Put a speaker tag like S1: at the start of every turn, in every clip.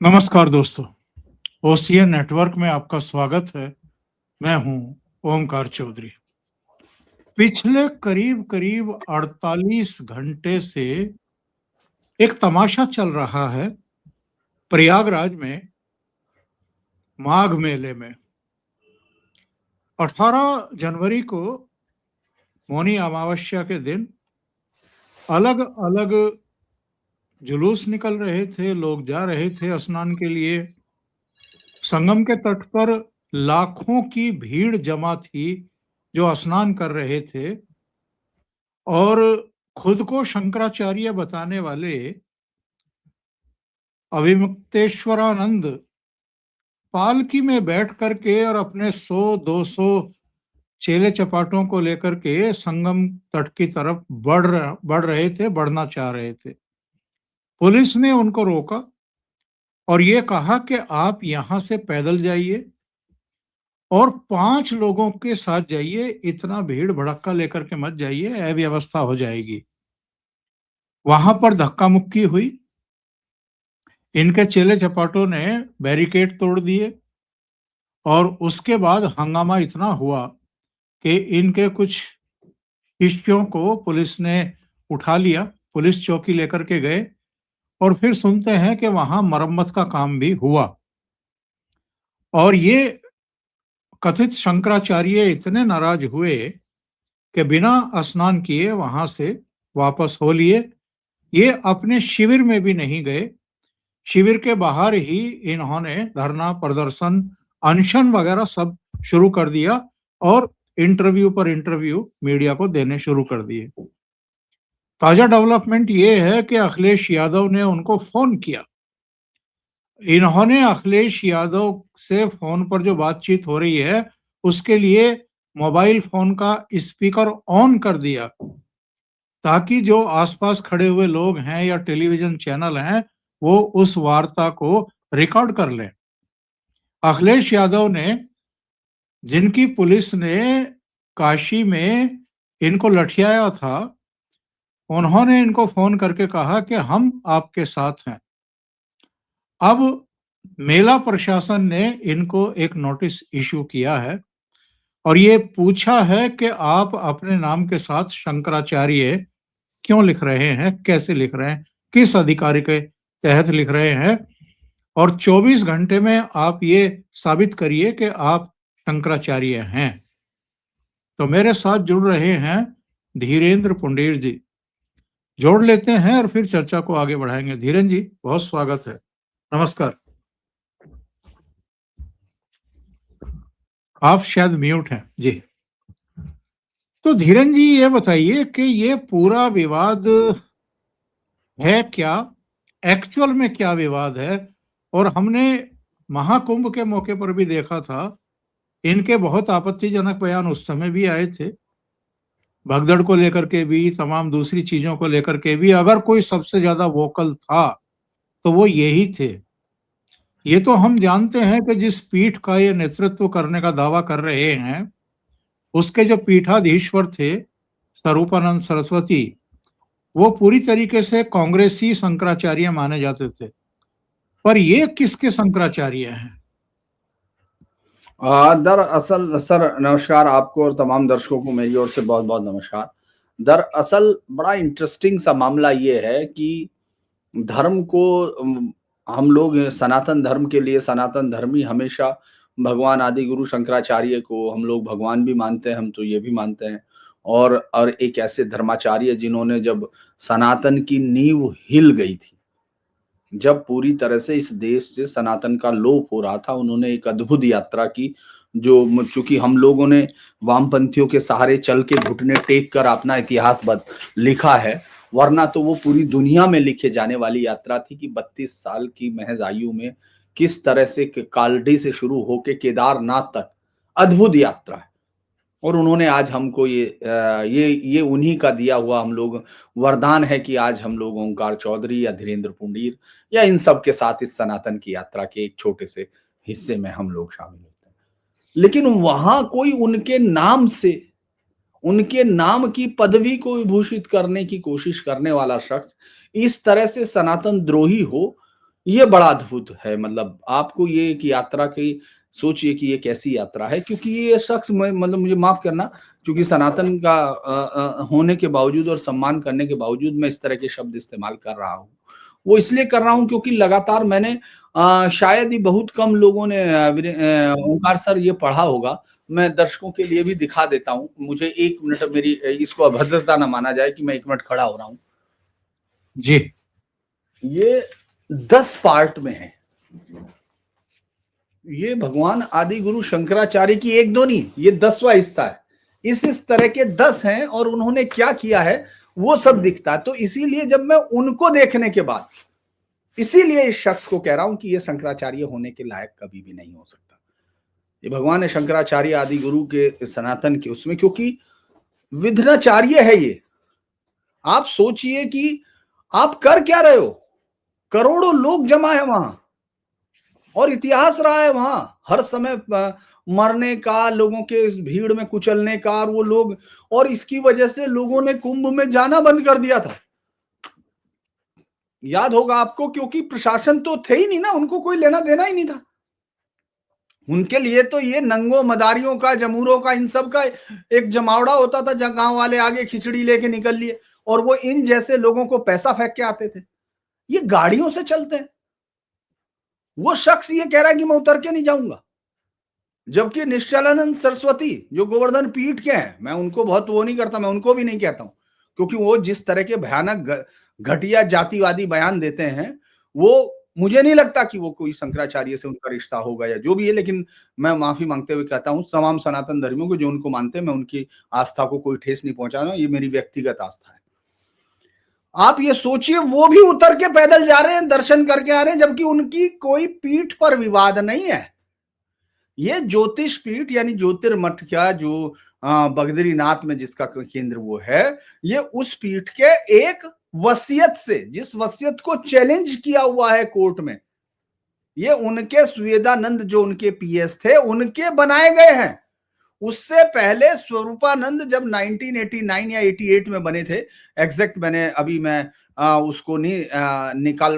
S1: नमस्कार दोस्तों, OCN network में आपका स्वागत है। मैं हूं ओमकार चौधरी। पिछले करीब-करीब 48 घंटे से एक तमाशा चल रहा है प्रयागराज में माघ मेले में। 18 जनवरी को मौनी अमावस्या के दिन अलग-अलग जुलूस निकल रहे थे, लोग जा रहे थे स्नान के लिए। संगम के तट पर लाखों की भीड़ जमा थी जो स्नान कर रहे थे और खुद को शंकराचार्य बताने वाले अभिमुक्तेश्वरानंद पालकी में बैठ करके और अपने 100-200 चेले चपाटों को लेकर के संगम तट की तरफ बढ़ रहे थे, बढ़ना चाह रहे थे। पुलिस ने उनको रोका और ये कहा कि आप यहाँ से पैदल जाइए और 5 लोगों के साथ जाइए, इतना भीड़ भड़क्का लेकर के मत जाइए, अव्यवस्था हो जाएगी। वहां पर धक्का मुक्की हुई। इनके चेले चपाटों ने बैरिकेड तोड़ दिए और उसके बाद हंगामा इतना हुआ कि इनके कुछ शिष्यों को पुलिस ने उठा लिया, पुलिस चौकी लेकर के गए और फिर सुनते हैं कि वहां मरम्मत का काम भी हुआ। और ये कथित शंकराचार्य इतने नाराज हुए कि बिना स्नान किए वहां से वापस हो लिए। ये अपने शिविर में भी नहीं गए, शिविर के बाहर ही इन्होंने धरना प्रदर्शन अनशन वगैरह सब शुरू कर दिया और इंटरव्यू पर इंटरव्यू मीडिया को देने शुरू कर दिए। ताजा डेवलपमेंट ये है कि अखिलेश यादव ने उनको फोन किया। इन्होंने अखिलेश यादव से फोन पर जो बातचीत हो रही है उसके लिए मोबाइल फोन का स्पीकर ऑन कर दिया ताकि जो आसपास खड़े हुए लोग हैं या टेलीविजन चैनल हैं वो उस वार्ता को रिकॉर्ड कर लें। अखिलेश यादव ने, जिनकी पुलिस ने काशी में इनको लठियाया था, उन्होंने इनको फोन करके कहा कि हम आपके साथ हैं। अब मेला प्रशासन ने इनको एक नोटिस इशू किया है और ये पूछा है कि आप अपने नाम के साथ शंकराचार्य क्यों लिख रहे हैं, कैसे लिख रहे हैं, किस अधिकारी के तहत लिख रहे हैं और 24 घंटे में आप ये साबित करिए कि आप शंकराचार्य हैं। तो मेरे साथ जुड़ रहे हैं धीरेन्द्र पुंडीर जी। जोड़ लेते हैं और फिर चर्चा को आगे बढ़ाएंगे। धीरेन्द्र जी, बहुत स्वागत है। नमस्कार। आप शायद म्यूट हैं जी। तो धीरेन्द्र जी ये बताइए कि ये पूरा विवाद है क्या, एक्चुअल में क्या विवाद है? और हमने महाकुंभ के मौके पर भी देखा था, इनके बहुत आपत्तिजनक बयान उस समय भी आए थे, भगदड़ को लेकर के भी, तमाम दूसरी चीजों को लेकर के भी। अगर कोई सबसे ज्यादा वोकल था तो वो यही थे। ये तो हम जानते हैं कि जिस पीठ का ये नेतृत्व करने का दावा कर रहे हैं उसके जो पीठाधीश्वर थे स्वरूपानंद सरस्वती, वो पूरी तरीके से कांग्रेसी शंकराचार्य माने जाते थे। पर ये किसके शंकराचार्य हैं?
S2: दरअसल सर नमस्कार आपको और तमाम दर्शकों को मेरी ओर से बहुत बहुत नमस्कार। दरअसल बड़ा इंटरेस्टिंग सा मामला ये है कि धर्म को हम लोग सनातन धर्म के लिए सनातन धर्मी हमेशा भगवान आदि गुरु शंकराचार्य को हम लोग भगवान भी मानते हैं, हम तो ये भी मानते हैं। और एक ऐसे धर्माचार्य जिन्होंने जब सनातन की नींव हिल गई थी, जब पूरी तरह से इस देश से सनातन का लोप हो रहा था, उन्होंने एक अद्भुत यात्रा की। जो चूंकि हम लोगों ने वामपंथियों के सहारे चल के घुटने टेक कर अपना इतिहास लिखा है, वरना तो वो पूरी दुनिया में लिखे जाने वाली यात्रा थी कि 32 साल की महज आयु में किस तरह से कालडी से शुरू होके केदारनाथ तक अद्भुत यात्रा है। और उन्होंने आज हमको ये उन्हीं का दिया हुआ हम लोग वरदान है कि आज हम लोग ओंकार चौधरी या धीरेन्द्र पुंडीर या इन सब के साथ इस सनातन की यात्रा के एक छोटे से हिस्से में हम लोग शामिल होते हैं। लेकिन वहां कोई उनके नाम से, उनके नाम की पदवी को विभूषित करने की कोशिश करने वाला शख्स इस तरह से सनातन द्रोही हो, ये बड़ा अद्भुत है। मतलब आपको ये एक यात्रा की सोचिए कि ये कैसी यात्रा है, क्योंकि ये शख्स मतलब मुझे माफ करना, क्योंकि सनातन का होने के बावजूद और सम्मान करने के बावजूद मैं इस तरह के शब्द इस्तेमाल कर रहा हूँ। वो इसलिए कर रहा हूँ क्योंकि लगातार मैंने शायद ही बहुत कम लोगों ने ओंकार सर ये पढ़ा होगा। मैं दर्शकों के लिए भी दिखा देता हूँ। मुझे 1 मिनट, मेरी इसको अभद्रता ना माना जाए कि मैं 1 मिनट खड़ा हो रहा हूँ।
S1: जी।
S2: ये 10 पार्ट में है। ये भगवान आदि गुरु शंकराचार्य की 1-2 नहीं, ये 10वां हिस्सा है। इस तरह के 10 हैं और उन्होंने क्या किया है वो सब दिखता है। तो इसीलिए जब मैं उनको देखने के बाद, इसीलिए इस शख्स को कह रहा हूं कि ये शंकराचार्य होने के लायक कभी भी नहीं हो सकता। ये भगवान है शंकराचार्य आदि गुरु के सनातन के उसमें, क्योंकि विघ्नाचार्य है ये। आप सोचिए कि आप कर क्या रहे हो, करोड़ों लोग जमा है वहां और इतिहास रहा है वहां हर समय मरने का, लोगों के इस भीड़ में कुचलने का, और वो लोग, और इसकी वजह से लोगों ने कुंभ में जाना बंद कर दिया था। याद होगा आपको, क्योंकि प्रशासन तो थे ही नहीं ना, उनको कोई लेना देना ही नहीं था। उनके लिए तो ये नंगों मदारियों का, जमूरों का, इन सब का एक जमावड़ा होता था जहां गांव वाले आगे खिचड़ी लेके निकल लिए और वो इन जैसे लोगों को पैसा फेंक के आते थे। ये गाड़ियों से चलते हैं। वो शख्स ये कह रहा है कि मैं उतर के नहीं जाऊंगा, जबकि निश्चलानंद सरस्वती जो गोवर्धन पीठ के हैं, मैं उनको बहुत वो नहीं करता, मैं उनको भी नहीं कहता हूं, क्योंकि वो जिस तरह के भयानक घटिया जातिवादी बयान देते हैं, वो मुझे नहीं लगता कि वो कोई शंकराचार्य से उनका रिश्ता होगा या जो भी है। लेकिन मैं माफी मांगते हुए कहता हूं तमाम सनातन धर्मियों को जो उनको मानते हैं, मैं उनकी आस्था को कोई ठेस नहीं पहुंचा रहा हूं, ये मेरी व्यक्तिगत आस्था है। आप ये सोचिए, वो भी उतर के पैदल जा रहे हैं, दर्शन करके आ रहे हैं, जबकि उनकी कोई पीठ पर विवाद नहीं है। ये ज्योतिष पीठ यानी ज्योतिर्मठ का जो बद्रीनाथ में जिसका केंद्र वो है, ये उस पीठ के एक वसीयत से, जिस वसीयत को चैलेंज किया हुआ है कोर्ट में, ये उनके स्वेदानंद जो उनके पीएस थे उनके बनाए गए हैं। उससे पहले स्वरूपानंद जब 1989 या 88 में बने थे, एग्जैक्ट मैंने अभी मैं उसको नहीं निकाल,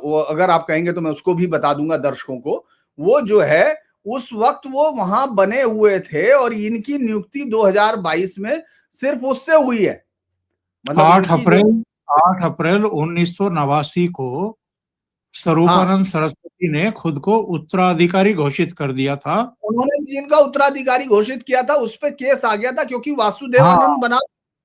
S2: वो अगर आप कहेंगे तो मैं उसको भी बता दूंगा दर्शकों को। वो जो है उस वक्त वो वहां बने हुए थे और इनकी नियुक्ति 2022 में सिर्फ उससे हुई है। मतलब
S1: 8
S2: इनकी जो,
S1: अप्रैल 8 अप्रैल 1989 को
S2: हाँ,
S1: स्वरूपानंद सरस्वती ने खुद को उत्तराधिकारी घोषित कर दिया था।
S2: उन्होंने जिनका उत्तराधिकारी घोषित किया था उस पे केस आ गया था, क्योंकि
S1: हाँ।
S2: वासुदेवानंद बना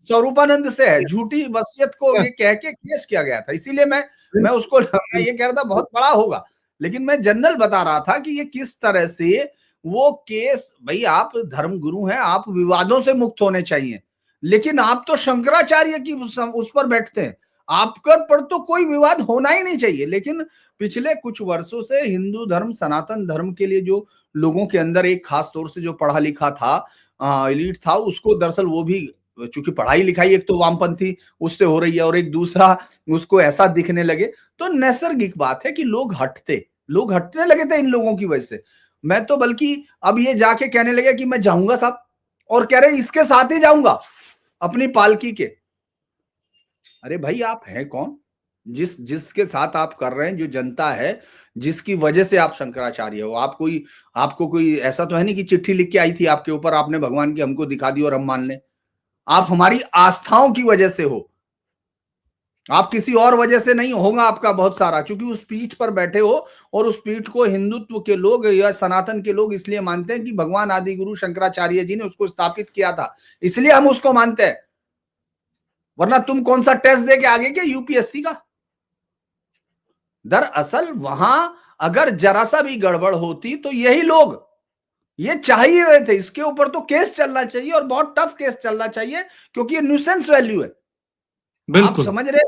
S2: स्वरूपानंद से है, झूठी वसीयत को ये कह के केस किया गया था। इसीलिए मैं उसको मैं ये कह रहा था बहुत बड़ा होगा, लेकिन मैं जनरल बता रहा था कि ये किस तरह से वो केस, भाई आप धर्म गुरु हैं, आप विवादों से मुक्त होने चाहिए, लेकिन आप तो शंकराचार्य की उस पर बैठते हैं, आपका पर तो कोई विवाद होना ही नहीं चाहिए। लेकिन पिछले कुछ वर्षों से हिंदू धर्म, सनातन धर्म के लिए जो लोगों के अंदर एक खास तौर से जो पढ़ा लिखा था, एलीट था, उसको दरअसल वो भी, चूंकि पढ़ाई लिखाई एक तो वामपंथी उससे हो रही है और एक दूसरा उसको ऐसा दिखने लगे, तो नैसर्गिक बात है कि लोग हटने लगे थे इन लोगों की वजह से। मैं तो बल्कि अब ये जाके कहने लगे कि मैं जाऊंगा साहब, और कह रहे इसके साथ ही जाऊंगा अपनी पालकी के। अरे भाई आप हैं कौन, जिसके साथ आप कर रहे हैं, जो जनता है जिसकी वजह से आप शंकराचार्य हो, आपको कोई ऐसा तो है नहीं कि चिट्ठी लिख के आई थी आपके ऊपर, आपने भगवान की हमको दिखा दी और हम मान लें। आप हमारी आस्थाओं की वजह से हो, आप किसी और वजह से नहीं होगा आपका बहुत सारा, क्योंकि उस पीठ पर बैठे हो और उस पीठ को हिंदुत्व के लोग या सनातन के लोग इसलिए मानते हैं कि भगवान आदि गुरु शंकराचार्य जी ने उसको स्थापित किया था, इसलिए हम उसको मानते हैं। वरना तुम कौन सा टेस्ट दे के आगे क्या यूपीएससी का। दरअसल वहां अगर जरा सा भी गड़बड़ होती तो यही लोग ये चाह ही रहे थे, इसके ऊपर तो केस चलना चाहिए और बहुत टफ केस चलना चाहिए, क्योंकि ये न्यूसेंस वैल्यू है। आप
S1: बिल्कुल।
S2: समझ रहे,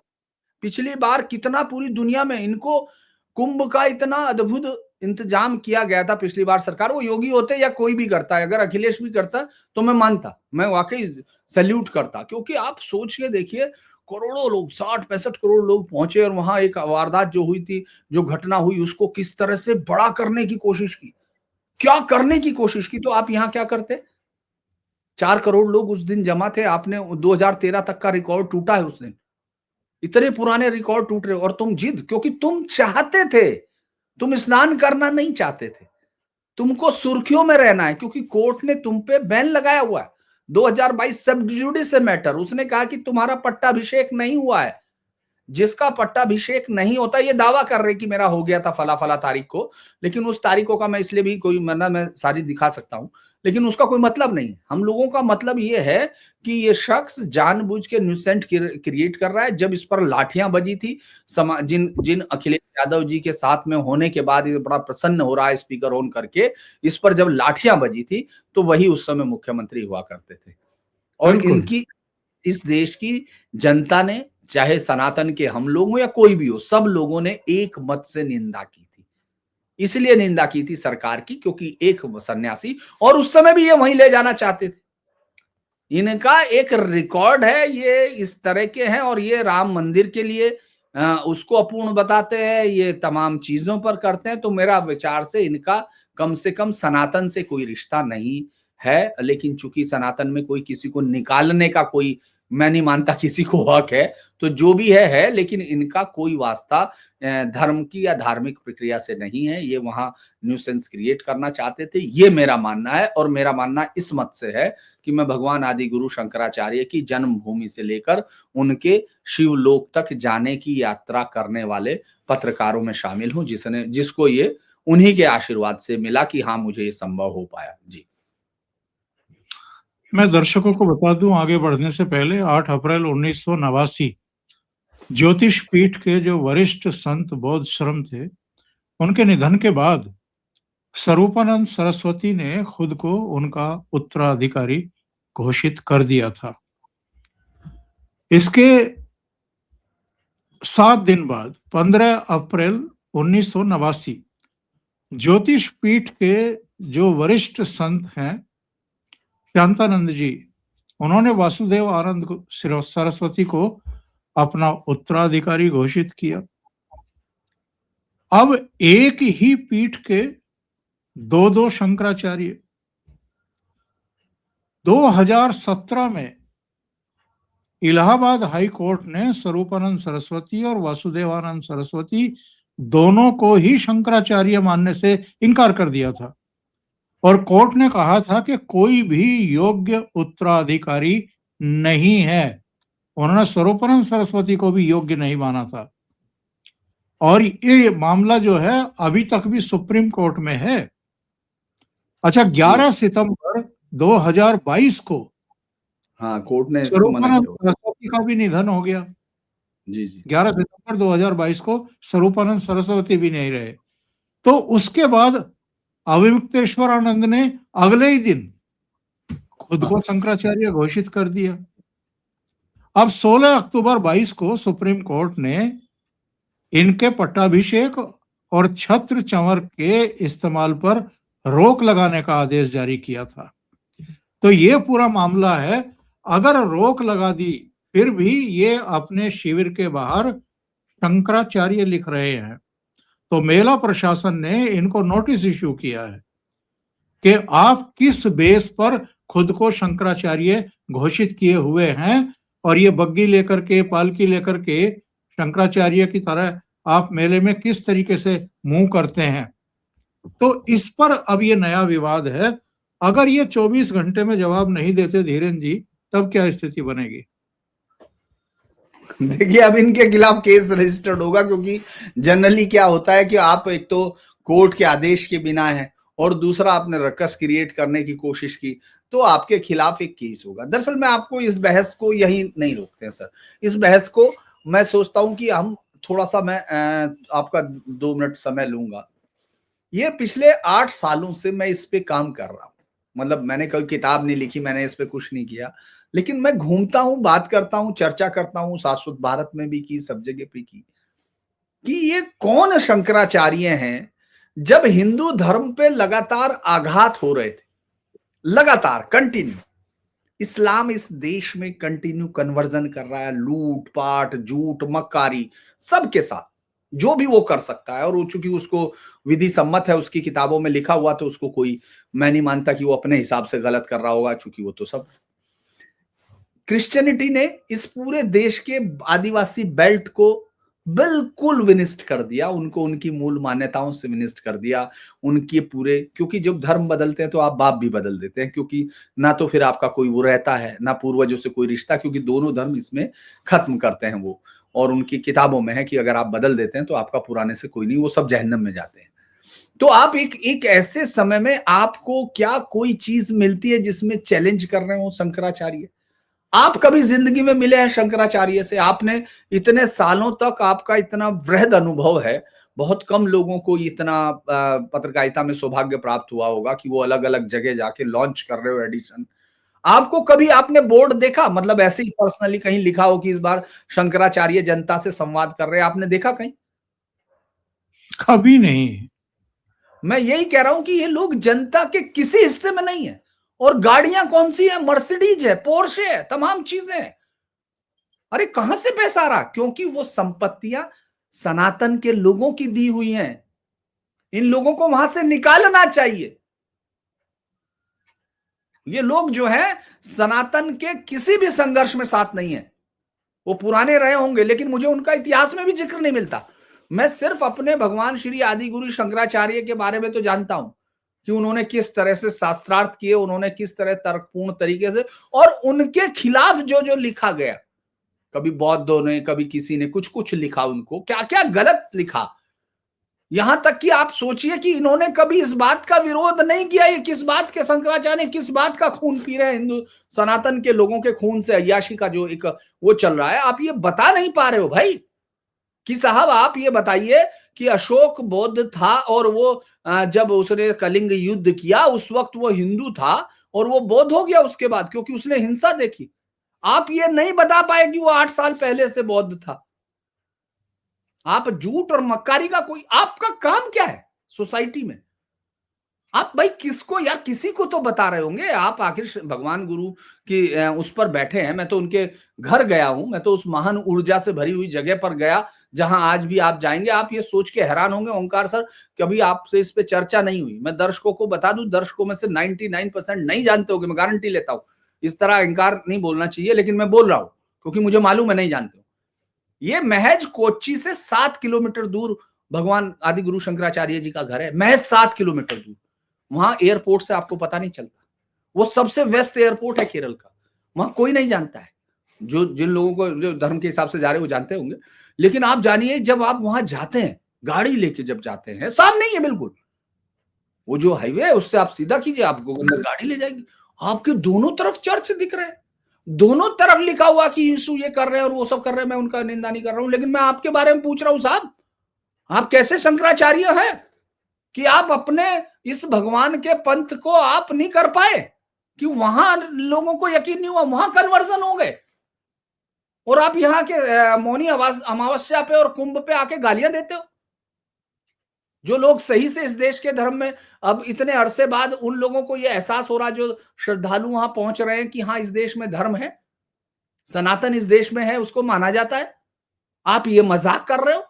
S2: पिछली बार कितना पूरी दुनिया में इनको कुंभ का इतना अद्भुत इंतजाम किया गया था पिछली बार सरकार, वो योगी होते या कोई भी करता है, अगर अखिलेश भी करता तो मैं मानता, मैं वाकई सैल्यूट करता। क्योंकि आप सोच के देखिए, करोड़ों लोग, 60-65 करोड़ लोग पहुंचे और वहां एक वारदात जो हुई थी, जो घटना हुई, उसको किस तरह से बड़ा करने की कोशिश की, क्या करने की कोशिश की। तो आप यहां क्या करते, 4 करोड़ लोग उस दिन जमा थे, आपने 2013 तक का रिकॉर्ड टूटा है उस दिन। इतने पुराने रिकॉर्ड टूट रहे, और तुम जिद, क्योंकि तुम चाहते थे, तुम स्नान करना नहीं चाहते थे, तुमको सुर्खियों में रहना है, क्योंकि कोर्ट ने तुम पे बैन लगाया हुआ है। 2022 सब जुडिस मैटर, उसने कहा कि तुम्हारा पट्टाभिषेक नहीं हुआ है। जिसका पट्टाभिषेक नहीं होता, ये दावा कर रहे कि मेरा हो गया था फला फला तारीख को, लेकिन उस तारीखों का मैं इसलिए भी कोई मैं सारी दिखा सकता हूं, लेकिन उसका कोई मतलब नहीं। हम लोगों का मतलब ये है कि ये शख्स जानबूझ के न्यूसेंट क्रिएट कर रहा है। जब इस पर लाठियां बजी थी, जिन जिन अखिलेश यादव जी के साथ में होने के बाद ये बड़ा प्रसन्न हो रहा है स्पीकर ऑन करके, इस पर जब लाठियां बजी थी तो वही उस समय मुख्यमंत्री हुआ करते थे। और
S1: बिल्कुल।
S2: इनकी, इस देश की जनता ने, चाहे सनातन के हम लोग हो या कोई भी हो, सब लोगों ने एक मत से निंदा की थी। इसलिए निंदा की थी सरकार की, क्योंकि एक सन्यासी, और उस समय भी ये वहीं ले जाना चाहते थे। इनका एक रिकॉर्ड है, ये इस तरह के हैं, और ये राम मंदिर के लिए उसको अपूर्ण बताते हैं, ये तमाम चीजों पर करते हैं। तो मेरा विचार से इनका कम से कम सनातन से कोई रिश्ता नहीं है, लेकिन चूंकि सनातन में कोई किसी को निकालने का कोई, मैं नहीं मानता किसी को हक है, तो जो भी है, लेकिन इनका कोई वास्ता धर्म की या धार्मिक प्रक्रिया से नहीं है। ये वहां न्यूसेंस क्रिएट करना चाहते थे, ये मेरा मानना है। और मेरा मानना इस मत से है कि मैं भगवान आदि गुरु शंकराचार्य की जन्मभूमि से लेकर उनके शिवलोक तक जाने की यात्रा करने वाले पत्रकारों में शामिल हूं, जिसको ये उन्हीं के आशीर्वाद से मिला कि हाँ, मुझे ये संभव हो पाया। जी,
S1: मैं दर्शकों को बता दूं आगे बढ़ने से पहले, 8 अप्रैल 1989 ज्योतिष पीठ के जो वरिष्ठ संत बौद्ध श्रम थे, उनके निधन के बाद स्वरूपानंद सरस्वती ने खुद को उनका उत्तराधिकारी घोषित कर दिया था। इसके 7 दिन बाद 15 अप्रैल 1989 ज्योतिष पीठ के जो वरिष्ठ संत हैं शांतानंद जी, उन्होंने वासुदेव आनंद सरस्वती को अपना उत्तराधिकारी घोषित किया। अब एक ही पीठ के दो शंकराचार्य 2017 में इलाहाबाद हाई कोर्ट ने स्वरूपानंद सरस्वती और वासुदेवानंद सरस्वती दोनों को ही शंकराचार्य मानने से इनकार कर दिया था, और कोर्ट ने कहा था कि कोई भी योग्य उत्तराधिकारी नहीं है। उन्होंने स्वरूपानंद सरस्वती को भी योग्य नहीं माना था, और ये मामला जो है अभी तक भी सुप्रीम कोर्ट में है। अच्छा, 11 सितंबर 2022 को
S2: हाँ, कोर्ट ने इसको मना
S1: स्वरूपानंद
S2: किया।
S1: सरस्वती का भी निधन हो गया।
S2: जी जी,
S1: 11 सितंबर 2022 को स्वरूपानंद सरस्वती भी नहीं रहे। तो उसके बाद अविमुक्तेश्वरानंद ने अगले ही दिन खुद को शंकराचार्य घोषित कर दिया। अब 16 अक्टूबर 22 को सुप्रीम कोर्ट ने इनके पट्टाभिषेक और छत्र चंवर के इस्तेमाल पर रोक लगाने का आदेश जारी किया था। तो ये पूरा मामला है। अगर रोक लगा दी फिर भी ये अपने शिविर के बाहर शंकराचार्य लिख रहे हैं, तो मेला प्रशासन ने इनको नोटिस इश्यू किया है कि आप किस बेस पर खुद को शंकराचार्य घोषित किए हुए हैं, और ये बग्गी लेकर के, पालकी लेकर के शंकराचार्य की तरह आप मेले में किस तरीके से मुंह करते हैं। तो इस पर अब ये नया विवाद है। अगर ये 24 घंटे में जवाब नहीं देते धीरेन्द्र जी, तब क्या स्थिति बनेगी?
S2: देखिए, अब इनके खिलाफ केस रजिस्टर्ड होगा, क्योंकि जनरली क्या होता है कि आप एक तो कोर्ट के आदेश के बिना है, और दूसरा आपने रकस क्रिएट करने की कोशिश की, तो आपके खिलाफ एक केस होगा। दरअसल मैं आपको इस बहस को यही नहीं रोकते हैं सर। इस बहस को मैं सोचता हूं कि हम थोड़ा सा, मैं आपका 2 मिनट समय लूंगा। ये पिछले 8 सालों से मैं इस पे काम कर रहा हूं। मतलब मैंने कोई किताब नहीं लिखी, मैंने इस पे कुछ नहीं किया, लेकिन मैं घूमता हूं, बात करता हूं, चर्चा करता हूं, शाश्वत भारत में भी की, सब जगह पे की, कि ये कौन शंकराचार्य हैं। जब हिंदू धर्म पे लगातार आघात हो रहे थे, लगातार कंटिन्यू, इस्लाम इस देश में कंटिन्यू कन्वर्जन कर रहा है, लूट पाट, झूठ, मक्कारी, सबके साथ जो भी वो कर सकता है, और वो चूंकि उसको विधि सम्मत है, उसकी किताबों में लिखा हुआ, तो उसको कोई, मैं नहीं मानता कि वो अपने हिसाब से गलत कर रहा होगा, चूंकि वो तो सब। क्रिश्चियनिटी ने इस पूरे देश के आदिवासी बेल्ट को बिल्कुल विनिष्ट कर दिया, उनको उनकी मूल मान्यताओं से विनिष्ट कर दिया, उनके पूरे, क्योंकि जब धर्म बदलते हैं तो आप बाप भी बदल देते हैं, क्योंकि ना तो फिर आपका कोई वो रहता है, ना पूर्वजों से कोई रिश्ता, क्योंकि दोनों धर्म इसमें खत्म करते हैं वो, और उनकी किताबों में है कि अगर आप बदल देते हैं तो आपका पुराने से कोई नहीं, वो सब जहन्नम में जाते हैं। तो आप एक ऐसे समय में आपको क्या कोई चीज मिलती है जिसमें चैलेंज कर रहे हो शंकराचार्य? आप कभी जिंदगी में मिले हैं शंकराचार्य से? आपने इतने सालों तक आपका इतना वृहद अनुभव है, बहुत कम लोगों को इतना पत्रकारिता में सौभाग्य प्राप्त हुआ होगा कि वो अलग अलग जगह जाके लॉन्च कर रहे हो एडिशन। आपको कभी आपने बोर्ड देखा, मतलब ऐसे ही पर्सनली कहीं लिखा हो कि इस बार शंकराचार्य जनता से संवाद कर रहे हैं, आपने देखा कहीं?
S1: कभी नहीं।
S2: मैं यही कह रहा हूं कि ये लोग जनता के किसी हिस्से में नहीं है। और गाड़ियां कौन सी है? मर्सिडीज है, पोर्शे है, तमाम चीजें हैं। अरे कहां से पैसा आ रहा? क्योंकि वो संपत्तियां सनातन के लोगों की दी हुई हैं। इन लोगों को वहां से निकालना चाहिए। ये लोग जो है सनातन के किसी भी संघर्ष में साथ नहीं है। वो पुराने रहे होंगे लेकिन मुझे उनका इतिहास में भी जिक्र नहीं मिलता। मैं सिर्फ अपने भगवान श्री आदि गुरु शंकराचार्य के बारे में तो जानता हूं कि उन्होंने किस तरह से शास्त्रार्थ किए, उन्होंने किस तरह तर्कपूर्ण तरीके से, और उनके खिलाफ जो जो लिखा गया, कभी बौद्धों ने, कभी किसी ने कुछ कुछ लिखा, उनको क्या क्या गलत लिखा। यहां तक कि आप सोचिए कि इन्होंने कभी इस बात का विरोध नहीं किया, ये किस बात के शंकराचार्य किस बात का खून पी रहे हैं, हिंदू सनातन के लोगों के खून से अय्याशी का जो एक वो चल रहा है। आप ये बता नहीं पा रहे हो भाई कि साहब आप ये बताइए कि अशोक बौद्ध था, और वो जब उसने कलिंग युद्ध किया उस वक्त वो हिंदू था और वो बौद्ध हो गया उसके बाद, क्योंकि उसने हिंसा देखी। आप ये नहीं बता पाए कि वो 8 साल पहले से बौद्ध था। आप झूठ और मक्कारी का कोई, आपका काम क्या है सोसाइटी में? आप भाई किसको, या किसी को तो बता रहे होंगे। आप आखिर भगवान गुरु की उस पर बैठे हैं। मैं तो उनके घर गया हूं, मैं तो उस महान ऊर्जा से भरी हुई जगह पर गया जहां आज भी आप जाएंगे, आप ये सोच के हैरान होंगे ओंकार सर कभी आपसे इस पे चर्चा नहीं हुई। मैं दर्शकों को बता दूं, दर्शकों में से 99% नहीं जानते होंगे, मैं गारंटी लेता हूं। इस तरह इंकार नहीं बोलना चाहिए लेकिन मैं बोल रहा हूं क्योंकि मुझे मालूम है नहीं जानते हो। ये महज कोच्चि से 7 किलोमीटर दूर भगवान आदि गुरु शंकराचार्य जी का घर है, महज 7 किलोमीटर दूर। वहां एयरपोर्ट से आपको पता नहीं चलता। वो सबसे व्यस्त एयरपोर्ट है केरल का, वहां कोई नहीं जानता है। जो जिन लोगों को जो धर्म के हिसाब से जा रहे हैं वो जानते होंगे, लेकिन आप जानिए जब आप वहां जाते हैं, गाड़ी लेके जब जाते हैं, सामने ही है बिल्कुल वो जो हाईवे है, उससे आप सीधा कीजिए, आपको अंदर गाड़ी ले जाएगी। आपके दोनों तरफ चर्च दिख रहे हैं, दोनों तरफ लिखा हुआ कि यीशु ये कर रहे हैं और वो सब कर रहे हैं। मैं उनका निंदा नहीं कर रहा हूं, लेकिन मैं आपके बारे में पूछ रहा हूं साहब, आप कैसे शंकराचार्य हैं कि आप अपने इस भगवान के पंथ को आप नहीं कर पाए, कि वहां लोगों को यकीन नहीं हुआ, वहां कन्वर्जन हो गए, और आप यहाँ के मौनी अमावस्या पे और कुंभ पे आके गालियां देते हो। जो लोग सही से इस देश के धर्म में अब इतने अरसे बाद उन लोगों को यह एहसास हो रहा, जो श्रद्धालु वहां पहुंच रहे हैं कि हाँ इस देश में धर्म है, सनातन इस देश में है, उसको माना जाता है। आप ये मजाक कर रहे हो?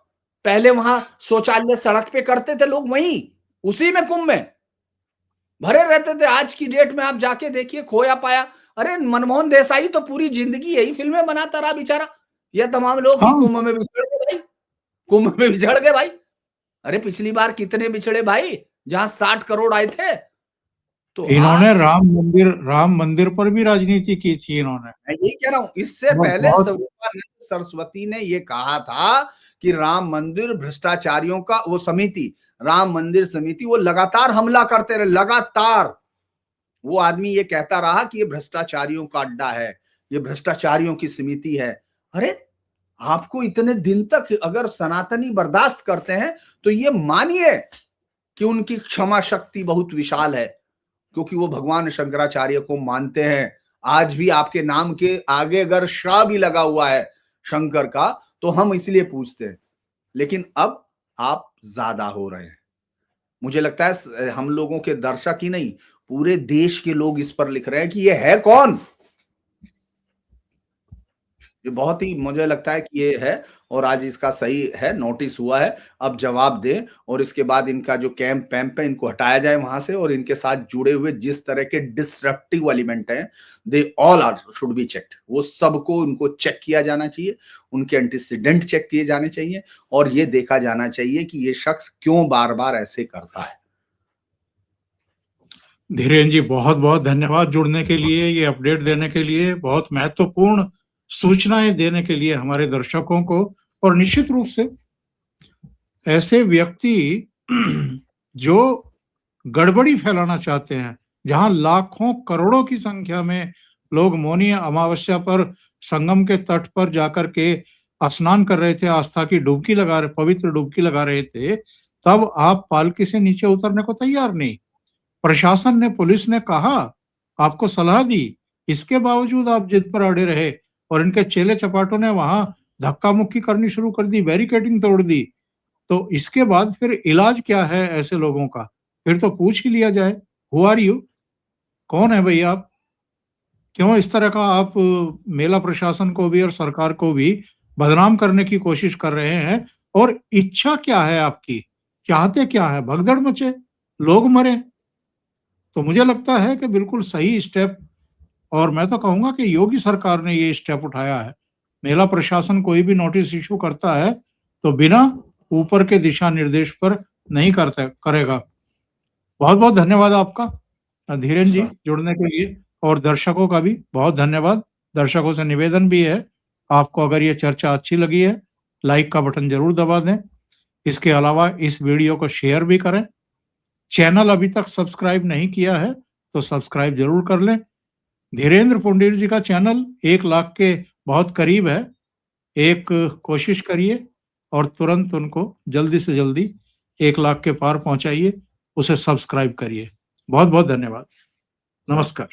S2: पहले वहां शौचालय सड़क पे करते थे लोग, वहीं उसी में कुंभ में भरे रहते थे। आज की डेट में आप जाके देखिए, खोया पाया। अरे मनमोहन देसाई तो पूरी जिंदगी यही फिल्में बनाता रहा बेचारा। ये तमाम लोग कि
S1: हाँ,
S2: कुंभ में बिछड़ गए भाई, कुंभ में बिछड़ गए भाई। अरे पिछली बार कितने बिछड़े भाई, जहां 60 करोड़ आए थे। तो आप,
S1: इन्होंने राम मंदिर पर भी राजनीति की थी इन्होंने।
S2: मैं यही कह रहा हूं, इससे
S1: बहुत
S2: पहले
S1: बहुत
S2: स्वरूपानंद सरस्वती ने ये कहा था कि राम मंदिर भ्रष्टाचारियों का, वो समिति, राम मंदिर समिति, वो लगातार हमला करते रहे, लगातार। वो आदमी ये कहता रहा कि ये भ्रष्टाचारियों का अड्डा है, ये भ्रष्टाचारियों की समिति है। अरे आपको इतने दिन तक अगर सनातनी बर्दाश्त करते हैं तो ये मानिए कि उनकी क्षमा शक्ति बहुत विशाल है, क्योंकि वो भगवान शंकराचार्य को मानते हैं। आज भी आपके नाम के आगे अगर शाह भी लगा हुआ है शंकर का, तो हम इसलिए पूछते हैं। लेकिन अब आप ज्यादा हो रहे हैं। मुझे लगता है हम लोगों के दर्शक ही नहीं, पूरे देश के लोग इस पर लिख रहे हैं कि ये है कौन। ये बहुत ही मुझे लगता है कि ये है और आज इसका सही है, नोटिस हुआ है। अब जवाब दें और इसके बाद इनका जो कैंप-वैम्प है इनको हटाया जाए वहाँ से और इनके साथ जुड़े हुए जिस तरह के डिसरप्टिव एलिमेंट हैं, they all are should be checked. वो सबको उनको चेक किया जाना चाहिए, उनके एंटीसीडेंट चेक किए जाने चाहिए और ये देखा जाना चाहिए कि ये शख्स क्यों बार-बार ऐसे करता है।
S1: धीरेन जी, बहुत-बहुत धन्यवाद जुड़ने के लिए, ये अपडेट देने के लिए, बहुत महत्वपूर्ण सूचनाएँ देने के लिए हमारे दर्शकों को। और निश्चित रूप से ऐसे व्यक्ति जो गड़बड़ी फैलाना चाहते हैं, जहाँ लाखों करोड़ों की संख्या में लोग मौनी अमावस्या पर संगम के तट पर जाकर के स्नान कर रहे थे, आस्था की डुबकी लगा रहे, पवित्र डुबकी लगा रहे थे, तब आप पालकी से नीचे उतरने को तैयार नहीं। प्रशासन ने, पुलिस ने कहा, आपको सलाह दी, इसके बावजूद आप जिद पर अड़े रहे और इनके चेले-चपाटों ने वहां धक्का-मुक्की करनी शुरू कर दी, बैरिकेडिंग तोड़ दी। तो इसके बाद फिर इलाज क्या है ऐसे लोगों का? फिर तो पूछ ही लिया जाए, हू आर यू? कौन है भई आप? क्यों इस तरह का आप मेला प्रशासन को भी और सरकार को भी बदनाम करने की कोशिश कर रहे हैं? और इच्छा क्या है आपकी? चाहते क्या हैं? भगदड़ मचे, लोग मरें। तो मुझे लगता है कि बिल्कुल सही स्टेप, और मैं तो कहूँगा कि योगी सरकार ने ये स्टेप उठाया है। मेला प्रशासन कोई भी नोटिस इश्यू करता है, तो बिना ऊपर के दिशा निर्देश पर नहीं करेगा। बहुत-बहुत धन्यवाद आपका धीरेन जी जुड़ने के लिए, और दर्शकों का भी बहुत धन्यवाद। दर्शकों से निवेदन भी है, आपको अगर ये चर्चा अच्छी लगी है, लाइक का बटन ज़रूर दबा दें। इसके अलावा इस वीडियो को शेयर भी करें। चैनल अभी तक सब्सक्राइब नहीं किया है, तो सब्सक्राइब ज़रूर कर लें। धीरेन्द्र पुंडीर जी का चैनल 1 लाख के बहुत करीब है। एक कोशिश करिए और तुरंत उनको जल्दी से जल्दी 1 लाख के पार पहुँचाइए, उसे सब्सक्राइब करिए। बहुत-बहुत धन्यवाद। नमस्कार।